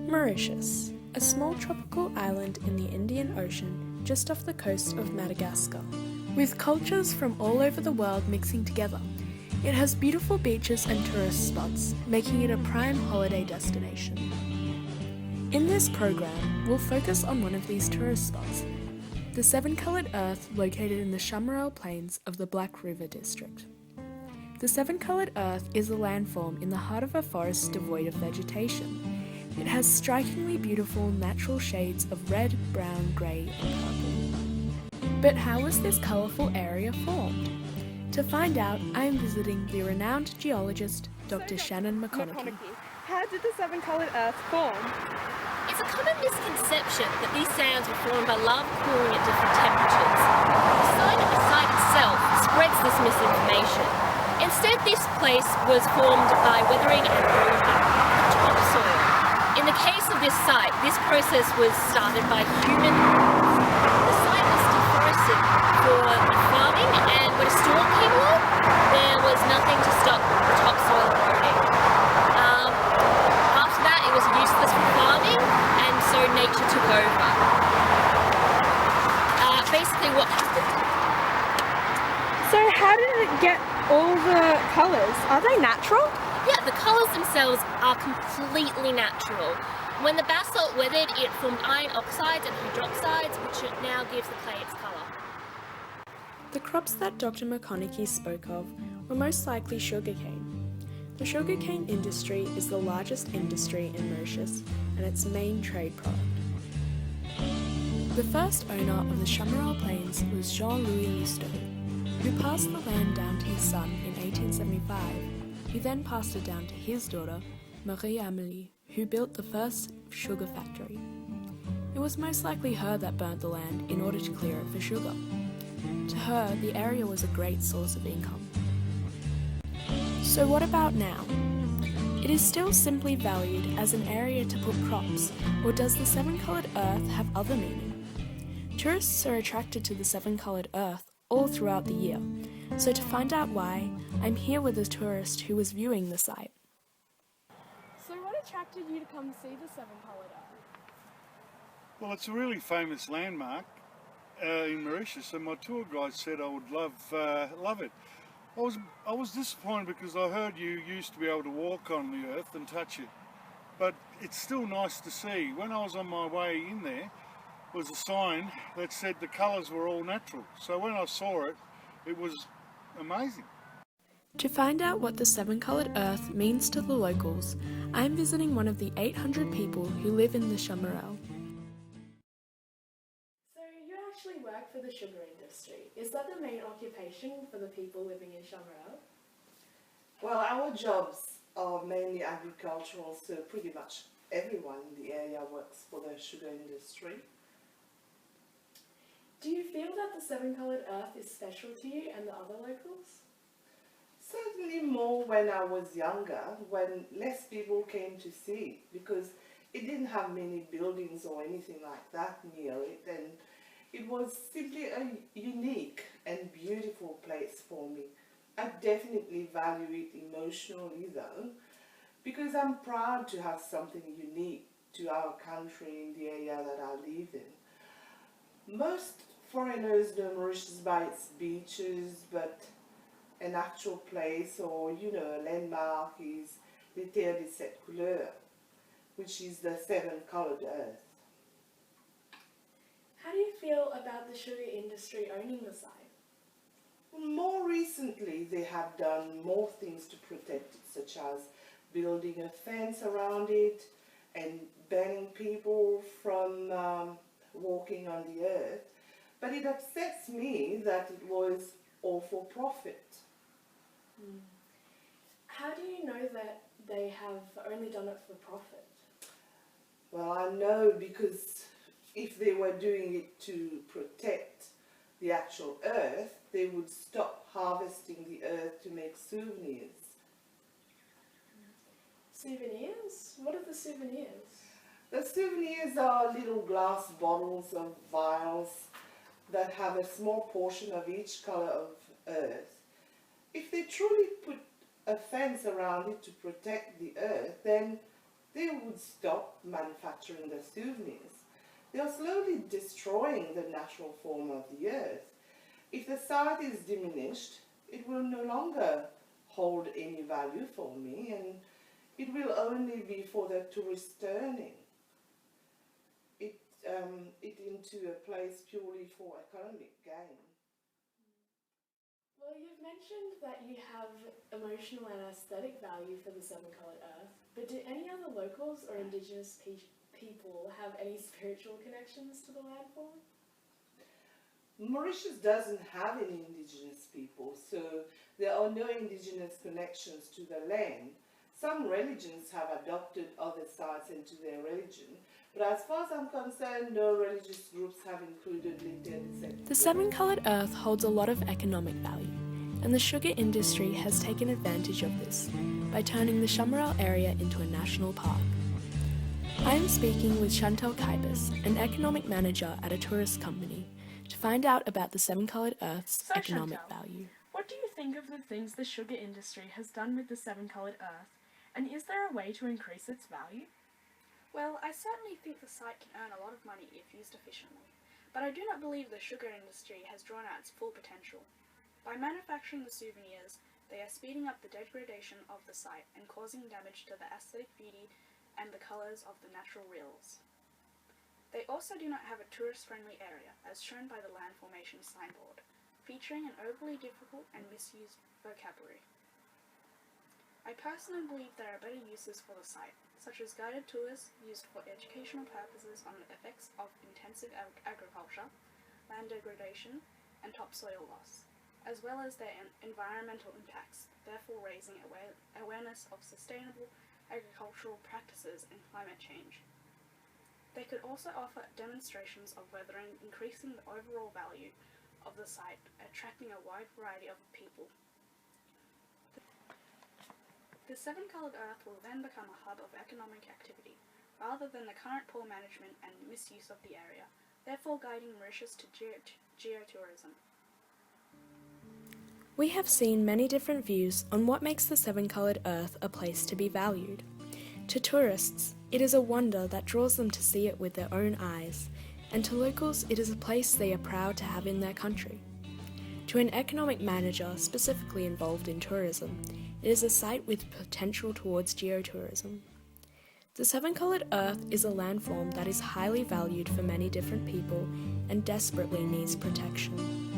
Mauritius, a small tropical island in the Indian Ocean just off the coast of Madagascar. With cultures from all over the world mixing together, it has beautiful beaches and tourist spots, making it a prime holiday destination. In this program, we'll focus on one of these tourist spots, the Seven-Coloured Earth located in the Chamarel Plains of the Black River district. The Seven-Coloured Earth is a landform in the heart of a forest devoid of vegetation. It has strikingly beautiful natural shades of red, brown, grey and purple. But how was this colourful area formed? To find out, I am visiting the renowned geologist, Dr. Shannon McConaughey. How did the Seven-Coloured Earth form? It's a common misconception that these sands were formed by lava cooling at different temperatures. The site itself spreads this misinformation. Instead, this place was formed by weathering and eroding the topsoil. In the case of this site, this process was started by human. The site was deforested for farming, and when a storm came along, there was nothing to stop the topsoil eroding. After that, it was useless for farming, and so nature took over. Basically what happened. So how did it get all the colours? Are they natural? Yeah, the colours themselves are completely natural. When the basalt weathered, it formed iron oxides and hydroxides, which now gives the clay its colour. The crops that Dr. McConaughey spoke of were most likely sugarcane. The sugarcane industry is the largest industry in Mauritius and its main trade product. The first owner of the Chamarel Plains was Jean-Louis Lousteau, who passed the land down to his son in 1875. He then passed it down to his daughter, Marie-Amélie, who built the first sugar factory. It was most likely her that burnt the land in order to clear it for sugar. To her, the area was a great source of income. So what about now? It is still simply valued as an area to put crops, or does the Seven-Coloured Earth have other meaning? Tourists are attracted to the Seven-Coloured Earth all throughout the year, so to find out why, I'm here with a tourist who was viewing the site. So what attracted you to come see the Seven-Coloured Earth? Well, it's a really famous landmark in Mauritius, and my tour guide said I would love it. I was disappointed because I heard you used to be able to walk on the earth and touch it, but it's still nice to see. When I was on my way in there was a sign that said the colours were all natural, so when I saw it, it was amazing. To find out what the Seven-Coloured Earth means to the locals, I'm visiting one of the 800 people who live in the Chamarel. So you actually work for the sugar industry. Is that the main occupation for the people living in Chamarel? Well, our jobs are mainly agricultural, so pretty much everyone in the area works for the sugar industry. Do you feel that the Seven-Coloured Earth is special to you and the other locals? Certainly more when I was younger, when less people came to see it, because it didn't have many buildings or anything like that near it, and it was simply a unique and beautiful place for me. I definitely value it emotionally though, because I'm proud to have something unique to our country in the area that I live in. Most foreigners know Mauritius by its beaches, but an actual place or, a landmark is the Terre des Sept Couleurs, which is the Seven-Coloured Earth. How do you feel about the sugar industry owning the site? More recently, they have done more things to protect it, such as building a fence around it and banning people from walking on the earth. But it upsets me that it was all for profit. How do you know that they have only done it for profit? Well, I know because if they were doing it to protect the actual earth, they would stop harvesting the earth to make souvenirs. Souvenirs? What are the souvenirs? The souvenirs are little glass bottles of vials that have a small portion of each colour of earth. If they truly put a fence around it to protect the earth, then they would stop manufacturing the souvenirs. They are slowly destroying the natural form of the earth. If the site is diminished, it will no longer hold any value for me, and it will only be for the tourist turning it into a place purely for economic gain. Well, you've mentioned that you have emotional and aesthetic value for the Seven Coloured Earth, but do any other locals or Indigenous people have any spiritual connections to the landform? Mauritius doesn't have any Indigenous people, so there are no Indigenous connections to the land. Some religions have adopted other sites into their religion, but as far as I'm concerned, no religious groups have included Linton. The Seven Coloured Earth holds a lot of economic value, and the sugar industry has taken advantage of this by turning the Chamarel area into a national park. I am speaking with Chantal Kibis, an economic manager at a tourist company, to find out about the Seven Coloured Earth's So, economic Chantal, value. what do you think of the things the sugar industry has done with the Seven Coloured Earth, and is there a way to increase its value? Well, I certainly think the site can earn a lot of money if used efficiently, but I do not believe the sugar industry has drawn out its full potential. By manufacturing the souvenirs, they are speeding up the degradation of the site and causing damage to the aesthetic beauty and the colours of the natural rills. They also do not have a tourist-friendly area, as shown by the land formation signboard, featuring an overly difficult and misused vocabulary. I personally believe there are better uses for the site, such as guided tours used for educational purposes on the effects of intensive agriculture, land degradation, and topsoil loss, as well as their environmental impacts, therefore raising awareness of sustainable agricultural practices and climate change. They could also offer demonstrations of weathering, increasing the overall value of the site, attracting a wide variety of people. The Seven Coloured Earth will then become a hub of economic activity, rather than the current poor management and misuse of the area, therefore guiding Mauritius to geotourism. We have seen many different views on what makes the Seven Coloured Earth a place to be valued. To tourists, it is a wonder that draws them to see it with their own eyes, and to locals, it is a place they are proud to have in their country. To an economic manager specifically involved in tourism, it is a site with potential towards geotourism. The Seven Coloured Earth is a landform that is highly valued for many different people and desperately needs protection.